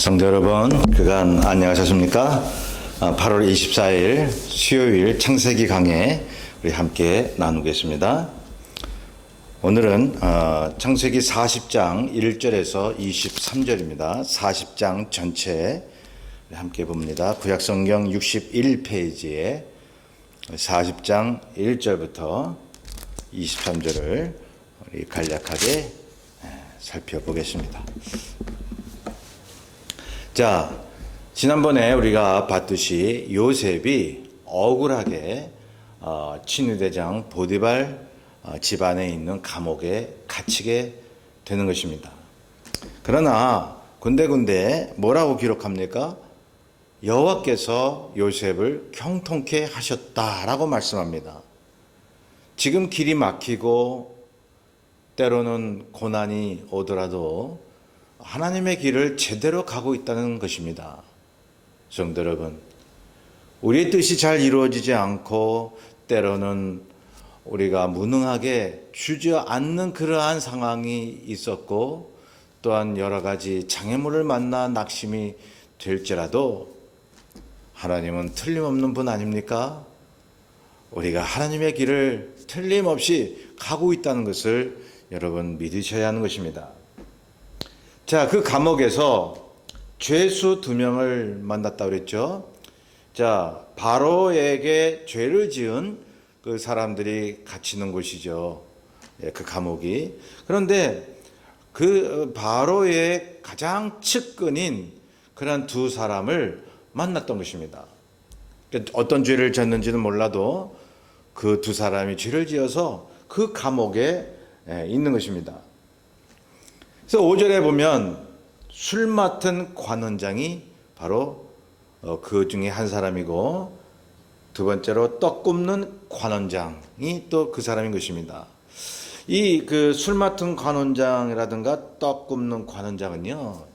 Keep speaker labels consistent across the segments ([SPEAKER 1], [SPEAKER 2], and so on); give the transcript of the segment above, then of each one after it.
[SPEAKER 1] 성도 여러분, 그간 안녕하셨습니까? 8월 24일 수요일 창세기 강해 우리 함께 나누겠습니다. 오늘은 창세기 40장 1절에서 23절입니다. 40장 전체 함께 봅니다. 구약성경 61페이지에 40장 1절부터 23절을 우리 간략하게 살펴보겠습니다. 자, 지난번에 우리가 봤듯이 요셉이 억울하게 친위대장 보디발 집안에 있는 감옥에 갇히게 되는 것입니다. 그러나 군데군데 뭐라고 기록합니까? 여호와께서 요셉을 형통케 하셨다라고 말씀합니다. 지금 길이 막히고 때로는 고난이 오더라도 하나님의 길을 제대로 가고 있다는 것입니다. 성도 여러분, 우리의 뜻이 잘 이루어지지 않고 때로는 우리가 무능하게 주저앉는 그러한 상황이 있었고 또한 여러 가지 장애물을 만나 낙심이 될지라도 하나님은 틀림없는 분 아닙니까? 우리가 하나님의 길을 틀림없이 가고 있다는 것을 여러분 믿으셔야 하는 것입니다. 자, 그 감옥에서 죄수 2명을 만났다고 그랬죠. 자, 바로에게 죄를 지은 그 사람들이 갇히는 곳이죠. 그 감옥이. 그런데 그 바로의 가장 측근인 그런 2 사람을 만났던 것입니다. 어떤 죄를 졌는지는 몰라도 그 2 사람이 죄를 지어서 그 감옥에 있는 것입니다. 그래서 5절에 보면 술 맡은 관원장이 바로 그 중에 한 사람이고 두 번째로 떡 굽는 관원장이 또 그 사람인 것입니다. 이 그 술 맡은 관원장이라든가 떡 굽는 관원장은요,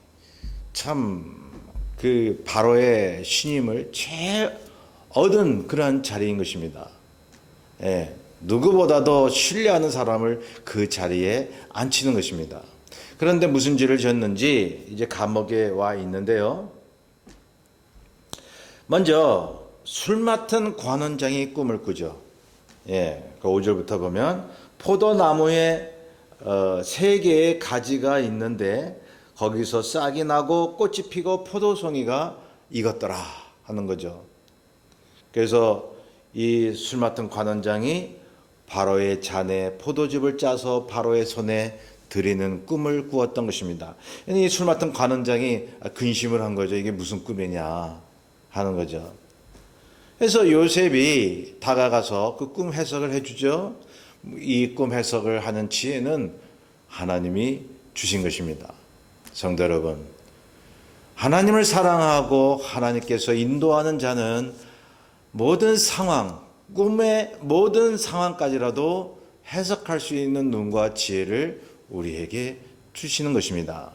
[SPEAKER 1] 참 그 바로의 신임을 얻은 그러한 자리인 것입니다. 예, 누구보다도 신뢰하는 사람을 그 자리에 앉히는 것입니다. 그런데 무슨 죄를 졌는지 이제 감옥에 와 있는데요. 먼저 술 맡은 관원장이 꿈을 꾸죠. 예, 그 5절부터 보면 포도나무에 3개의 가지가 있는데 거기서 싹이 나고 꽃이 피고 포도송이가 익었더라 하는 거죠. 그래서 이 술 맡은 관원장이 바로의 잔에 포도즙을 짜서 바로의 손에 드리는 꿈을 꾸었던 것입니다. 이 술 맡은 관원장이 근심을 한 거죠. 이게 무슨 꿈이냐 하는 거죠. 그래서 요셉이 다가가서 그 꿈 해석을 해주죠. 이 꿈 해석을 하는 지혜는 하나님이 주신 것입니다. 성도 여러분, 하나님을 사랑하고 하나님께서 인도하는 자는 모든 상황, 꿈의 모든 상황까지라도 해석할 수 있는 눈과 지혜를 우리에게 주시는 것입니다.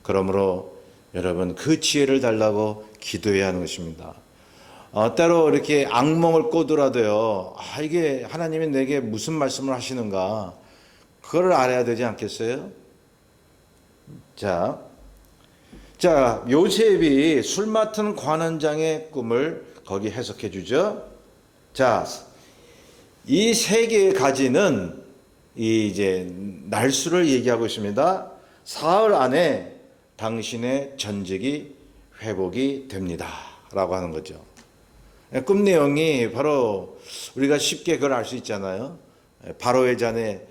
[SPEAKER 1] 그러므로 여러분, 그 지혜를 달라고 기도해야 하는 것입니다. 때로 이렇게 악몽을 꾸더라도요, 이게 하나님이 내게 무슨 말씀을 하시는가, 그걸 알아야 되지 않겠어요? 자, 요셉이 술 맡은 관원장의 꿈을 거기 해석해 주죠. 자, 이 3개의 가지는 이제 날수를 얘기하고 있습니다. 사흘 안에 당신의 전직이 회복이 됩니다 라고 하는 거죠. 꿈 내용이 바로 우리가 쉽게 그걸 알 수 있잖아요. 바로의 잔에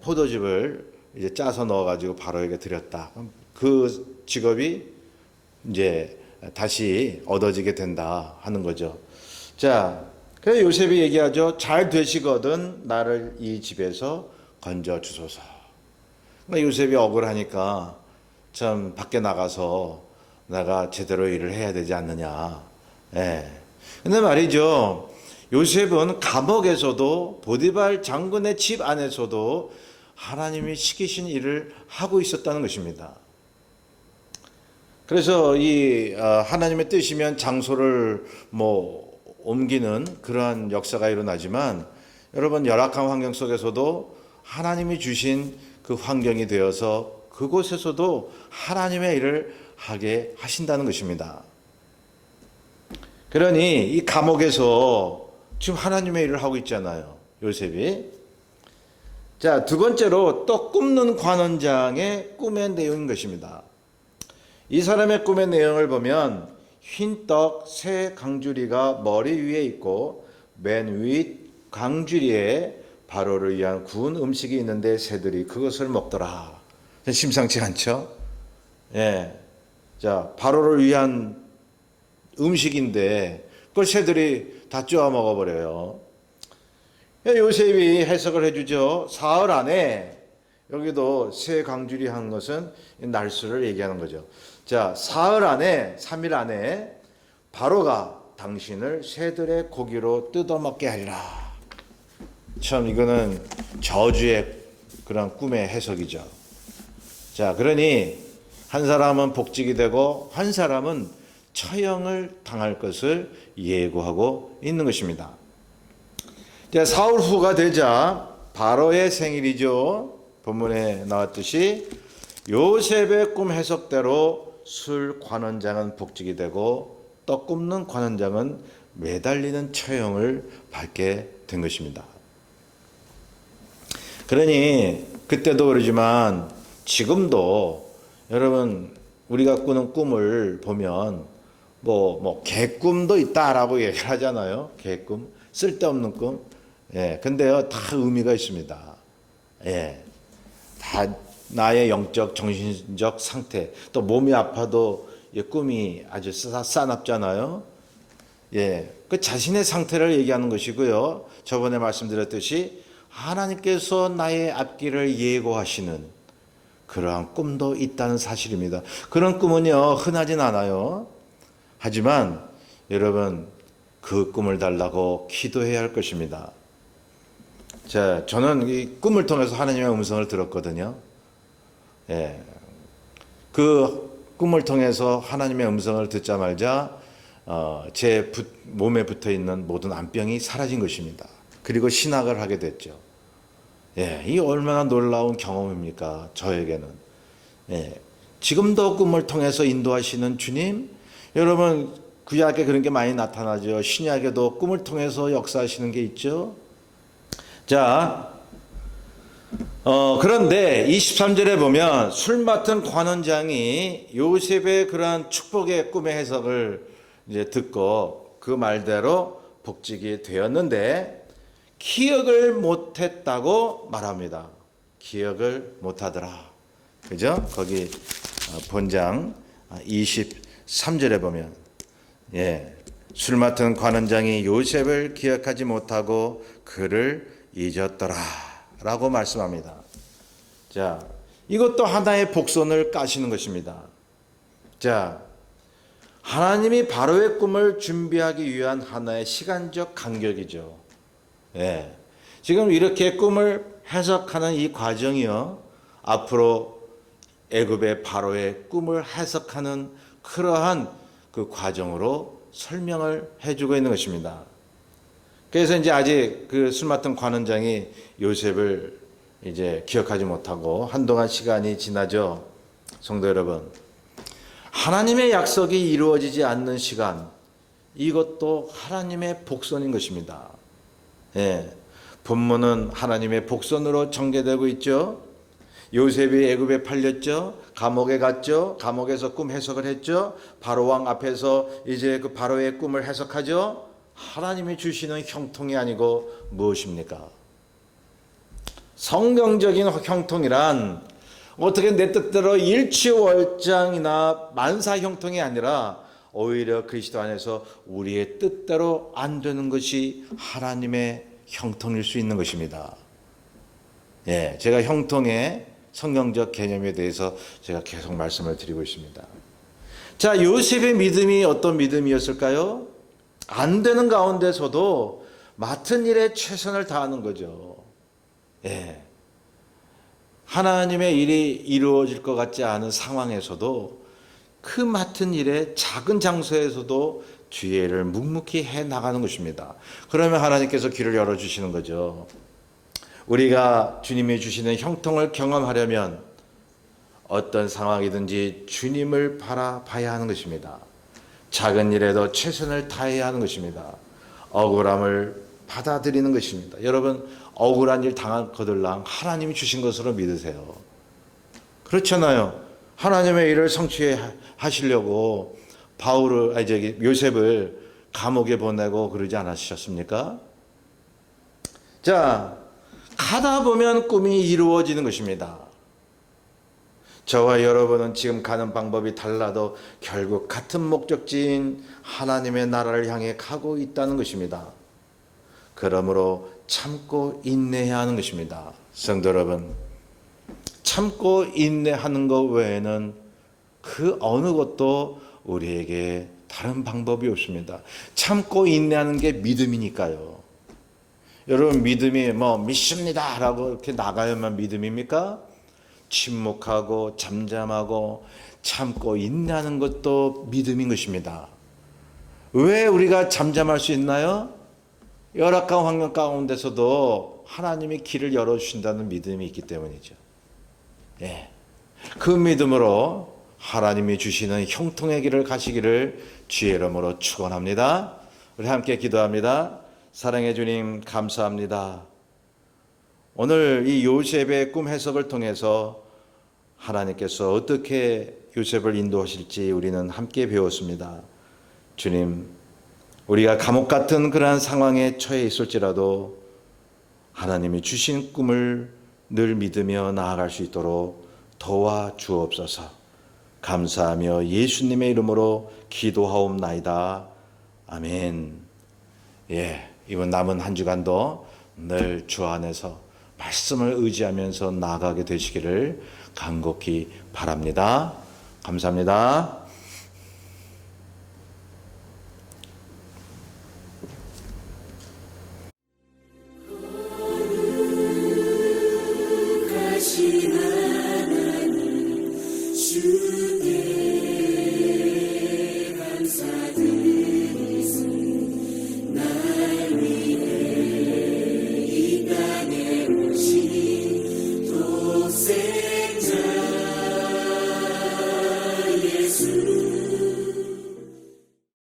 [SPEAKER 1] 포도즙을 이제 짜서 넣어가지고 바로에게 드렸다. 그 직업이 이제 다시 얻어지게 된다 하는 거죠. 자, 그래서 요셉이 얘기하죠. 잘 되시거든 나를 이 집에서 건져 주소서. 그러니까 요셉이 억울하니까 참 밖에 나가서 내가 제대로 일을 해야 되지 않느냐. 예. 근데 말이죠. 요셉은 감옥에서도 보디발 장군의 집 안에서도 하나님이 시키신 일을 하고 있었다는 것입니다. 그래서 이 하나님의 뜻이면 장소를 옮기는 그러한 역사가 일어나지만 여러분, 열악한 환경 속에서도 하나님이 주신 그 환경이 되어서 그곳에서도 하나님의 일을 하게 하신다는 것입니다. 그러니 이 감옥에서 지금 하나님의 일을 하고 있잖아요, 요셉이. 자, 두 번째로 떡 굽는 관원장의 꿈의 내용인 것입니다. 이 사람의 꿈의 내용을 보면 흰 떡 세 강주리가 머리 위에 있고 맨 윗 강주리에 바로를 위한 구운 음식이 있는데 새들이 그것을 먹더라. 심상치 않죠? 예. 자, 바로를 위한 음식인데 그걸 새들이 다 쪼아 먹어버려요. 요셉이 해석을 해주죠. 사흘 안에, 여기도 세 강줄이 한 것은 날수를 얘기하는 거죠. 자, 사흘 안에, 3일 안에 바로가 당신을 새들의 고기로 뜯어먹게 하리라. 참 이거는 저주의 그런 꿈의 해석이죠. 자, 그러니 한 사람은 복직이 되고 한 사람은 처형을 당할 것을 예고하고 있는 것입니다. 자, 사흘 후가 되자 바로의 생일이죠. 본문에 나왔듯이 요셉의 꿈 해석대로 술 관원장은 복직이 되고 떡 굽는 관원장은 매달리는 처형을 받게 된 것입니다. 그러니 그때도 그러지만 지금도 여러분 우리가 꾸는 꿈을 보면 뭐 개꿈도 있다라고 얘기를 하잖아요. 개꿈, 쓸데없는 꿈. 예, 근데요 다 의미가 있습니다. 예, 다 나의 영적, 정신적 상태, 또 몸이 아파도 꿈이 아주 싸납잖아요. 예, 그 자신의 상태를 얘기하는 것이고요. 저번에 말씀드렸듯이 하나님께서 나의 앞길을 예고하시는 그러한 꿈도 있다는 사실입니다. 그런 꿈은요 흔하진 않아요. 하지만 여러분 그 꿈을 달라고 기도해야 할 것입니다. 자, 저는 이 꿈을 통해서 하나님의 음성을 들었거든요. 예, 그 꿈을 통해서 하나님의 음성을 듣자마자 제 몸에 붙어 있는 모든 암병이 사라진 것입니다. 그리고 신학을 하게 됐죠. 예, 이 얼마나 놀라운 경험입니까? 저에게는. 예, 지금도 꿈을 통해서 인도하시는 주님, 여러분 구약에 그런 게 많이 나타나죠. 신약에도 꿈을 통해서 역사하시는 게 있죠. 자, 그런데 23절에 보면 술 맡은 관원장이 요셉의 그러한 축복의 꿈의 해석을 이제 듣고 그 말대로 복직이 되었는데 기억을 못했다고 말합니다. 기억을 못하더라. 그죠? 거기 본장 23절에 보면, 예, 술 맡은 관원장이 요셉을 기억하지 못하고 그를 잊었더라 라고 말씀합니다. 자, 이것도 하나의 복선을 까시는 것입니다. 자, 하나님이 바로의 꿈을 준비하기 위한 하나의 시간적 간격이죠. 예, 지금 이렇게 꿈을 해석하는 이 과정이요, 앞으로 애굽의 바로의 꿈을 해석하는 그러한 그 과정으로 설명을 해주고 있는 것입니다. 그래서 이제 아직 그 술 맡은 관원장이 요셉을 이제 기억하지 못하고 한동안 시간이 지나죠. 성도 여러분, 하나님의 약속이 이루어지지 않는 시간, 이것도 하나님의 복선인 것입니다. 예, 본문은 하나님의 복선으로 전개되고 있죠. 요셉이 애굽에 팔렸죠. 감옥에 갔죠. 감옥에서 꿈 해석을 했죠. 바로 왕 앞에서 이제 그 바로의 꿈을 해석하죠. 하나님이 주시는 형통이 아니고 무엇입니까? 성경적인 형통이란 어떻게 내 뜻대로 일취월장이나 만사 형통이 아니라 오히려 그리스도 안에서 우리의 뜻대로 안 되는 것이 하나님의 형통일 수 있는 것입니다. 예, 제가 형통의 성경적 개념에 대해서 제가 계속 말씀을 드리고 있습니다. 자, 요셉의 믿음이 어떤 믿음이었을까요? 안 되는 가운데서도 맡은 일에 최선을 다하는 거죠. 예, 하나님의 일이 이루어질 것 같지 않은 상황에서도 그 맡은 일에 작은 장소에서도 주의 일을 묵묵히 해 나가는 것입니다. 그러면 하나님께서 길을 열어주시는 거죠. 우리가 주님이 주시는 형통을 경험하려면 어떤 상황이든지 주님을 바라봐야 하는 것입니다. 작은 일에도 최선을 다해야 하는 것입니다. 억울함을 받아들이는 것입니다. 여러분, 억울한 일 당한 거들랑 하나님이 주신 것으로 믿으세요. 그렇잖아요. 하나님의 일을 성취하시려고 요셉을 감옥에 보내고 그러지 않으셨습니까? 자, 가다 보면 꿈이 이루어지는 것입니다. 저와 여러분은 지금 가는 방법이 달라도 결국 같은 목적지인 하나님의 나라를 향해 가고 있다는 것입니다. 그러므로 참고 인내해야 하는 것입니다. 성도 여러분, 참고 인내하는 것 외에는 그 어느 것도 우리에게 다른 방법이 없습니다. 참고 인내하는 게 믿음이니까요. 여러분, 믿음이 믿습니다 라고 이렇게 나가야만 믿음입니까? 침묵하고 잠잠하고 참고 인내하는 것도 믿음인 것입니다. 왜 우리가 잠잠할 수 있나요? 열악한 환경 가운데서도 하나님이 길을 열어주신다는 믿음이 있기 때문이죠. 예. 그 믿음으로 하나님이 주시는 형통의 길을 가시기를 주의 이름으로 축원합니다. 우리 함께 기도합니다. 사랑해 주님, 감사합니다. 오늘 이 요셉의 꿈 해석을 통해서 하나님께서 어떻게 요셉을 인도하실지 우리는 함께 배웠습니다. 주님, 우리가 감옥 같은 그러한 상황에 처해 있을지라도 하나님이 주신 꿈을 늘 믿으며 나아갈 수 있도록 도와주옵소서. 감사하며 예수님의 이름으로 기도하옵나이다. 아멘. 예, 이번 남은 한 주간도 늘 주 안에서 말씀을 의지하면서 나아가게 되시기를 간곡히 바랍니다. 감사합니다.